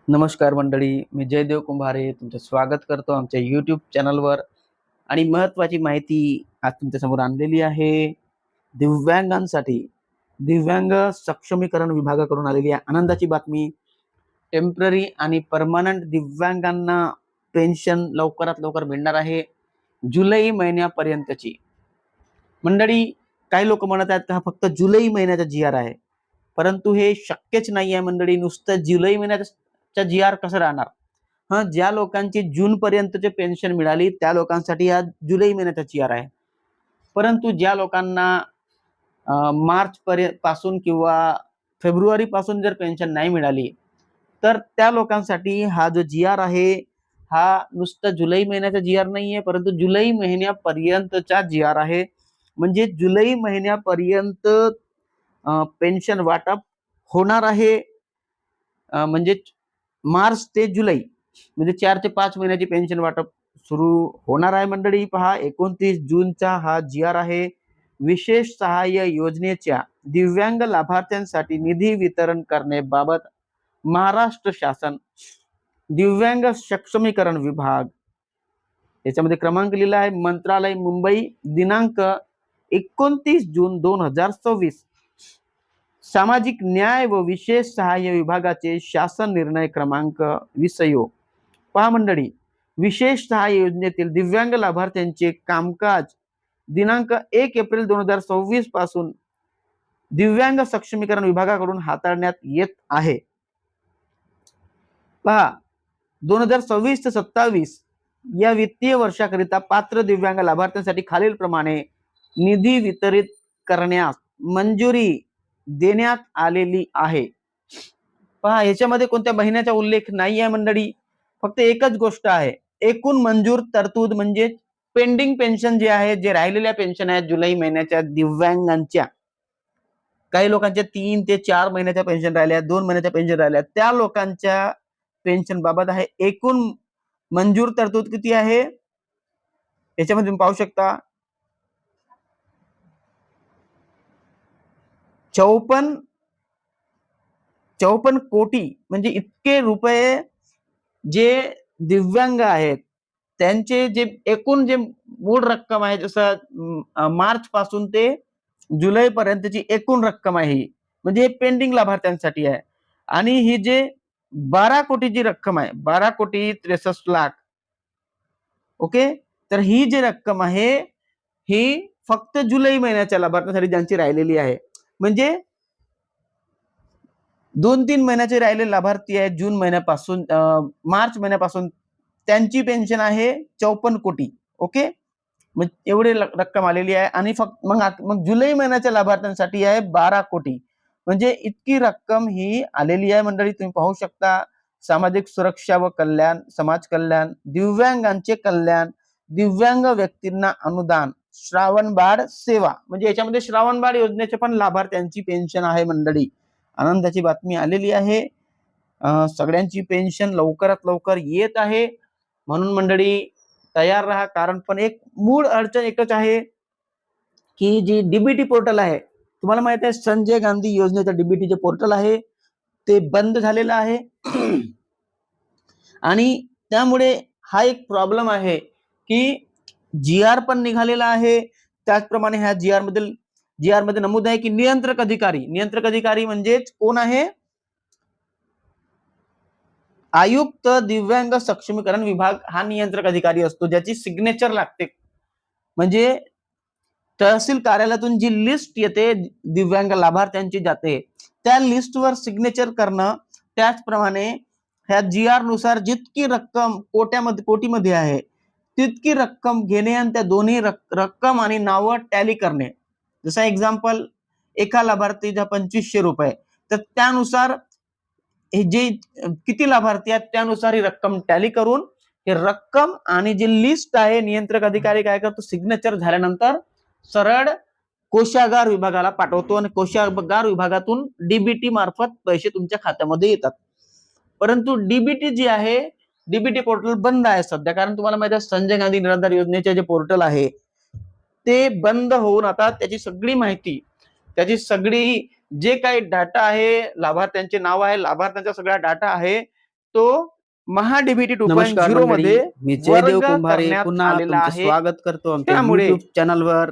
नमस्कार मंडळी, मी जयदेव कुंभारे तुमचं स्वागत करतो आमच्या YouTube चॅनलवर. आणि महत्त्वाची माहिती आज तुमच्यासमोर आणलेली आहे. दिव्यांगांसाठी दिव्यांग सक्षमीकरण विभागाकडून आलेली आहे आनंदाची बातमी. टेम्पररी आणि परमनंट दिव्यांगांना पेन्शन लवकरात लवकर मिळणार आहे, जुलै महिन्यापर्यंतची. मंडळी, काही लोक म्हणत आहेत की हा फक्त जुलै महिन्याचा जी.आर. आहे, परंतु हे शक्यच नाही आहे मंडळी. नुसतं जुलै महिन्याचा जी.आर. कसं राहणार? ज्या लोकांची जून पर्यंतचे पेन्शन मिळाली त्या लोकांसाठी हा जुलै महिन्याचा जी.आर. आहे. परंतु ज्या लोकांना मार्च पासून किंवा फेब्रुवारी पासून जर पेन्शन नाही मिळाली, तर त्या लोकांसाठी हा जो जी.आर. आहे हा नुसतं जुलै महिन्याचा जी.आर. नाहीये, परंतु जुलै महिन्यापर्यंतचा जी.आर. आहे. म्हणजे जुलै महिन्यापर्यंत पेन्शन वाटप होणार आहे. म्हणजे मार्च ते जुलै म्हणजे 4 ते 5 महिन्याची पेन्शन वाटप सुरू होणार आहे मंडळी. पहा, 29 जूनचा हा जी.आर. आहे. विशेष सहाय्य योजनेच्या दिव्यांग लाभार्थ्यांसाठी निधी वितरण करण्याबाबत महाराष्ट्र शासन दिव्यांग सक्षमीकरण विभाग, याच्यामध्ये क्रमांक लिहिला आहे मंत्रालय मुंबई, दिनांक 29 जून 2026, सामाजिक न्याय व विशेष सहाय्य विभागाचे शासन निर्णय क्रमांक 20. पहा मंडळी, विशेष सहाय्य योजनेतील दिव्यांग लाभार्थ्यांचे कामकाज दिनांक 1 एप्रिल 2026 पासून दिव्यांग सक्षमीकरण विभागाकडून हाताळण्यात येत आहे. पहा, 2026 ते 27 या वित्तीय वर्षाकरिता पात्र दिव्यांग लाभार्थ्यांसाठी खालील प्रमाणे निधी वितरित करण्यास मंजुरी देण्यात आलेली आहे. पहा, याच्यामध्ये कोणत्या महिन्याचा उल्लेख नाही आहे मंडळी. फक्त एकच गोष्ट आहे, एकूण मंजूर तरतूद म्हणजे पेंडिंग पेन्शन जे आहे, जे राहिलेल्या पेन्शन आहेत जुलै महिन्याच्या दिव्यांगांच्या, काही लोकांच्या 3 ते 4 महिन्याच्या पेन्शन राहिल्या, 2 महिन्याच्या पेन्शन राहिल्या, त्या लोकांच्या पेन्शन बाबत आहे. एकूण मंजूर तरतूद किती आहे याच्यामध्ये तुम्ही पाहू शकता, 54 कोटी, म्हणजे इतके रुपये जे दिव्यांग आहेत त्यांचे जे एकूण जे मूळ रक्कम आहे, जसं मार्च पासून ते जुलै पर्यंतची एकूण रक्कम आहे ही, म्हणजे हे पेंडिंग लाभार्थ्यांसाठी आहे. आणि ही जे 12 कोटीची रक्कम आहे, 12,63,00,000, ओके, तर ही जी रक्कम आहे ही फक्त जुलै महिन्याच्या लाभार्थ्यांसाठी ज्यांची राहिलेली आहे. म्हणजे 2-3 महिन्याचे राहिलेले लाभार्थी आहेत जून महिन्यापासून मार्च महिन्यापासून, त्यांची पेन्शन आहे 54 कोटी. ओके, मग एवढी रक्कम आलेली आहे. आणि फक्त मग जुलै महिन्याच्या लाभार्थ्यांसाठी आहे 12 कोटी. म्हणजे इतकी रक्कम ही आलेली आहे मंडळी. तुम्ही पाहू शकता, सामाजिक सुरक्षा व कल्याण, समाज कल्याण, दिव्यांगांचे कल्याण, दिव्यांग व्यक्तींना अनुदान, श्रावणबाळ सेवा, म्हणजे याच्यामध्ये श्रावणबाळ योजनेचे पण लाभार्थ्यांची पेन्शन आहे मंडळी. आनंदाची बातमी आलेली आहे. सगळ्यांची पेन्शन लवकरात लवकर येत आहे. म्हणून मंडळी तयार राहा, कारण पण एक मूळ अडचण एकच आहे की जी डीबीटी पोर्टल आहे, तुम्हाला माहित आहे संजय गांधी योजनेचं डीबीटी जे पोर्टल आहे ते बंद झालेलं आहे. आणि त्यामुळे हा एक प्रॉब्लेम आहे की जी.आर. पण निघालेला आहे. त्याचप्रमाणे ह्या जी.आर. मध्ये नमूद आहे की नियंत्रक अधिकारी म्हणजेच कोण आहे? आयुक्त दिव्यांग सक्षमीकरण विभाग हा नियंत्रक अधिकारी असतो, ज्याची सिग्नेचर लागते. म्हणजे तहसील कार्यालयातून जी लिस्ट येते दिव्यांग लाभार्थ्यांची जाते, त्या लिस्टवर सिग्नेचर करणं, त्याचप्रमाणे ह्या जी.आर. नुसार जितकी रक्कम कोटीमध्ये आहे तितकी रक्कम घेणे आणि त्या दोन्ही रक्कम आणि नावं टॅली करणे. जसा एक्झाम्पल, एका लाभार्थीचा 2500 रुपये, तर त्यानुसार हे जे किती लाभार्थी आहेत त्यानुसार ही रक्कम टॅली करून हे रक्कम आणि जी लिस्ट आहे, नियंत्रक अधिकारी काय करतो, सिग्नेचर झाल्यानंतर सरळ कोषागार विभागाला पाठवतो आणि कोषागार विभागातून डीबीटी मार्फत पैसे तुमच्या खात्यामध्ये येतात. परंतु डीबीटी जी आहे, डीबीटी पोर्टल बंद आहे सध्या, कारण तुम्हाला माहिती आहे संजय गांधी निराधार योजनेचे जे पोर्टल आहे ते बंद होऊन आता त्याची सगळी माहिती, त्याची सगळी जे काही डाटा आहे, लाभार्थ्यांचे नाव आहे, लाभार्थ्यांचा सगळा डाटा आहे, तो महा डीबीटी नमस्कार 2.0 मंडळी, मध्ये मी जयदेव वर्ग कुंभारे करण्यात पुन्हा आलेला तुमचं आहे. स्वागत करतो आमच्या त्यामुळे YouTube चॅनलवर.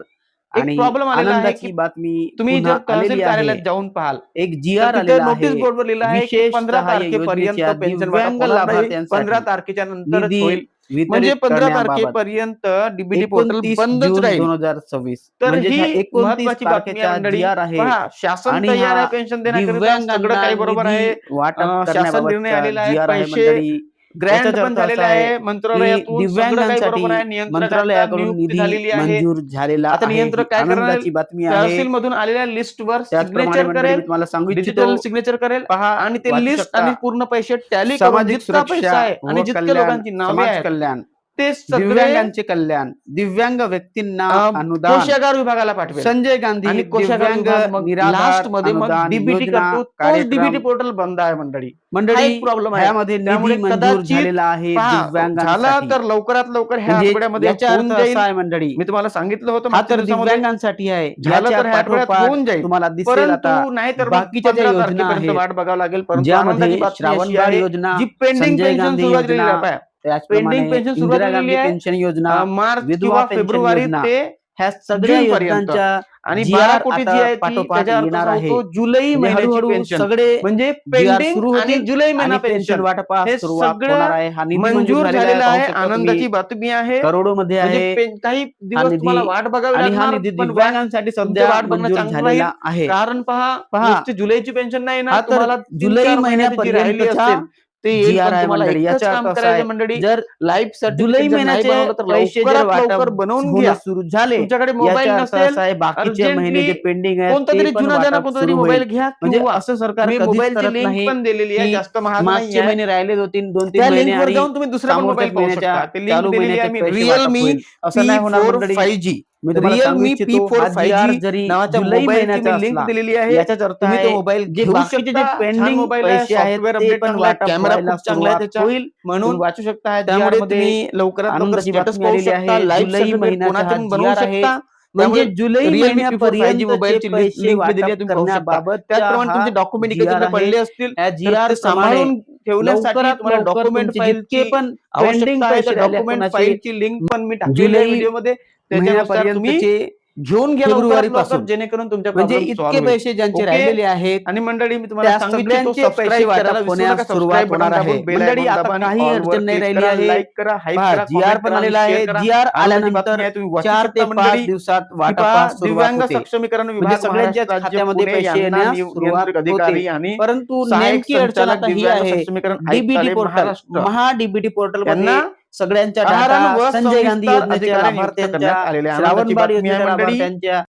एक आणि प्रॉब्लेम आलेला आहे आनंदाची की बातमी तुम्ही पुन्हा जर तहसील आलेली आहे. कार्यालयात जाऊन पाहाल एक तर जी-आर तिथे आलेला नोटीस आहे. बोर्डवर लिहिलं आहे की विशेष 15 सहाय्य तारखेपर्यंत योजनेच्या पेन्शन वाटप दिव्यांग होणार नाही. 15 लाभार्थ्यांसाठी तारखेच्या नंतरच निधी होईल. वितरित म्हणजे 15 करण्याबाबत तारखेपर्यंत डीबीटी पोर्टल 29 बंदच जून राहील. 2026 तर म्हणजे ही 29 महत्वाची बातमी आहे तारखेचा मंडळी. जी-आर आहे. पहा, शासन आणि तयार हा आहे पेन्शन देण्याकरिता, सगळं दिव्यांगांना काही बरोबर आहे. निधी वाटप शासन निर्णय करण्याबाबतचा आलेला आहे. जी-आर आहे पैसे मंडळी. ग्रँट याचाच पण अर्थ असा झालेला आहे आहे की मंत्रालयातून, सगळं काही बरोबर आहे. दिव्यांगांसाठी नियंत्रकांना मंत्रालयाकडून नियुक्ती निधी झालेली आहे. मंजूर झालेला आता आहे. नियंत्रक ही काय करणार? आनंदाची बातमी आहे. तहसीलमधून आलेल्या लिस्टवर त्याचप्रमाणे सिग्नेचर मंडळी मी करेल, तुम्हाला सांगू डिजिटल इच्छितो, सिग्नेचर करेल पहा, आणि ते वाचू लिस्ट शकता. आणि पूर्ण पैसे टॅली करून सामाजिक जितका पैसा सुरक्षा आहे आणि व जितक्या कल्याण, लोकांची नावे समाज आहेत कल्याण, ते सगळे दिव्यांगांचे कल्याण, दिव्यांग व्यक्तींना अनुदान, कोषागार विभागाला पाठवेल संजय गांधी आणि कोषागार दिव्यांग विभाग मग निराधार लास्ट मध्ये मग अनुदान डीबीटी योजना करतो. तोच कार्यक्रम. डीबीटी पोर्टल बंद आहे मंडळी. हा मंडळी एक प्रॉब्लेम आहे. ह्यामध्ये त्यामुळे निधी मंजूर कदाचित झालेला आहे पहा, झाला दिव्यांगांसाठी. तर लवकरात लवकर ह्या म्हणजे आठवड्यामध्ये याचा होऊन अर्थ जाईल. असा आहे मंडळी, मी तुम्हाला सांगितलं होतं हा मागच्या तर दिवसामध्ये दिव्यांगांसाठी आहे. झालं याच्या तर ह्या आठवड्यात पाठोपाठ होऊन जाईल. तुम्हाला दिसेल आता परंतु नाही तर बाकीच्या ज्या 15 योजना तारखेपर्यंत आहेत, वाट बघावं लागेल. परंतु ज्यामध्ये आनंदाची बातमी अशी श्रावणबाळ आहे योजना, जी पेंडिंग संजय पेन्शन गांधी सुरुवात झालेली योजना, आहे. त्याचप्रमाणे पेंडिंग पेन्शन सुरुवात इंदिरा झालेली गांधी आहे पेन्शन योजना, मार्च विधवा किंवा पेन्शन फेब्रुवारी योजना, ते ह्या सगळ्या जूनपर्यंत. योजनांच्या आणि जी-आर 12 कोटी जी आता आहे ती पाठोपाठ त्याचा अर्थ येणार असा आहे. होतो जुलै म्हणजे महिन्याची हळूहळू पेन्शन सगळे म्हणजे जी-आर पेंडिंग सुरू आणि होतील जुलै महिना आणि पेन्शन पेन्शन वाटपास हे सुरुवात सगळं होणार आहे. हा निधी मंजूर झालेला पाहू आहे. शकता आनंदाची तुम्ही. बातमी आहे. करोडोमध्ये म्हणजे आहे काही हा दिवस तुम्हाला निधी. वाट बघावी आणि हा लागणार, निधी पण दिव्यांगांसाठी तुमचं सध्या वाट बघणं मंजूर चांगलं राहील. झालेला आहे. कारण पहा, नुसती जुलैची पेन्शन नाही हा ना, तर तुम्हाला जुलै 3-4 महिन्याची जी राहिली महिन्यापर्यंतचा असेल ते येईल. जी-आर पण आहे तुम्हाला मंडळी. एकच याचा काम अर्थ असा करायचं आहे, मंडळी, जर लाईफ जुलै सर्टिफिकेट जर नाही महिन्याचे बनवलं तर पैसे जर लवकरात वाटप लवकर बनवून होणं घ्या. सुरू झाले, तुमच्याकडे मोबाईल याचा अर्थ नसेल, असा आहे बाकीचे महिने जे अर्जंटली पेंडिंग आहेत कोणता ते तरी पण जुना जाणा वाटप कोणता तरी सुरू मोबाईल होईल. घ्या म्हणजे किंवा असं सरकार मी कधीच मोबाईलची करत लिंक नाही पण दिलेली आहे, की जास्त महाग मागचे नाहीये. महिने राहिले 2-3 त्या महिने लिंकवर आणि जाऊन तुम्ही दुसरा पण मोबाईल समोरच्या पाहू शकता. महिन्याच्या ती लिंक चालू दिलेली महिन्याचे आहे मी पैसे वाटप Realme होईल. असं नाही होणार P4 मंडळी. 5G मी तुम्हाला सांगू Realme इच्छितो, P4 हा जी-आर 5G जरी नावाच्या जुलै मोबाईलची महिन्याचा मी लिंक असला, दिलेली आहे. याचाच अर्थ तुम्ही आहे तो मोबाईल जे घेऊ बाकीचे जे शकता. छान पेंडिंग मोबाईल आहे, पैसे आहेत सॉफ्टवेअर ते अपडेट पण चांगला आहे, वाटप कॅमेरा व्हायला खूप चांगला आहे सुरुवात त्याचा. होईल. म्हणून तुम्ही वाचू शकता त्यामुळे जी-आर मध्ये तुम्ही लवकरात लवकर आनंदाची स्टेटस बातमी पाहू आलेली शकता. आहे. लाईव्ह जुलै सर्टिफिकेट महिन्याचा कोणाचे हा पण बनवू जी-आर आहे. शकता. म्हणजे जुलै Realme P4 5G महिन्यापर्यंतचे मोबाईलची पैसे लिंक मी दिली आहे, वाटप तुम्ही पाहू शकता. करण्याबाबतचा त्याचप्रमाणे हा तुमचे डॉक्युमेंट जी-आर इकडे-तिकडे आहे. पडले असतील या तर जी-आर ते सांभाळून ठेवण्यासाठी लवकरात तुम्हाला लवकर डॉक्युमेंट तुमचे जितके फाईलची पण पेंडिंग आवश्यकता आहे. पैसे त्या राहिले डॉक्युमेंट कोणाचे फाईलची लिंक पण मी टाकलेली आहे जुलै व्हिडिओमध्ये. त्याच्यानुसार तुम्ही महिन्यापर्यंतचे घेऊन घ्या लवकरात फेब्रुवारी लवकर, पासून. जेणेकरून तुमच्या म्हणजे प्रॉब्लेम इतके सॉल्व्ह होईल. पैसे ज्यांचे ओके? राहिलेले आहेत आणि मंडळी मी तुम्हाला त्या सांगितलं सगळ्यांचे पैसे सबस्क्राईब करायला वाटप विसरू नका. होण्यास सुरुवात सबस्क्राईब बटन होणार आहे. दाबून बेल मंडळी आयकॉन आता दाबा आणि काही ऑल वर अडचण नाही क्लिक राहिली करा, आहे. लाईक करा, हाईप पहा, करा, जी-आर कमेंट पण करा आणि आलेला शेअर आहे. करा. जी-आर आनंदाची आल्यानंतर बातमी आहे, तुम्ही वाचू 4 ते शकता 5 मंडळी. दिवसात कृपा वाटपास सुरुवात दिव्यांग होते. सक्षमीकरण म्हणजे विभाग सगळ्यांच्याच महाराष्ट्र राज्य खात्यामध्ये पुणे पैसे यांना येण्यास सुरुवात नियंत्रक होते. अधिकारी आणि परंतु सहाय्यक नेमकी अडचण संचालक आता ही दिव्यांग आहे, सक्षमीकरण डीबीटी आयुक्तालय पोर्टल, महाराष्ट्र महा डीबीटी पोर्टलमध्ये यांना सगळ्यांच्या आहार डाटा व संजय गांधी सविस्तर योजनेच्या अधिकारी नियुक्त लाभार्थ्यांच्या, करण्यात आलेले आहे. आनंदाची श्रावणबाळ बातमी आहे योजनेच्या मंडळी. लाभार्थ्यांच्या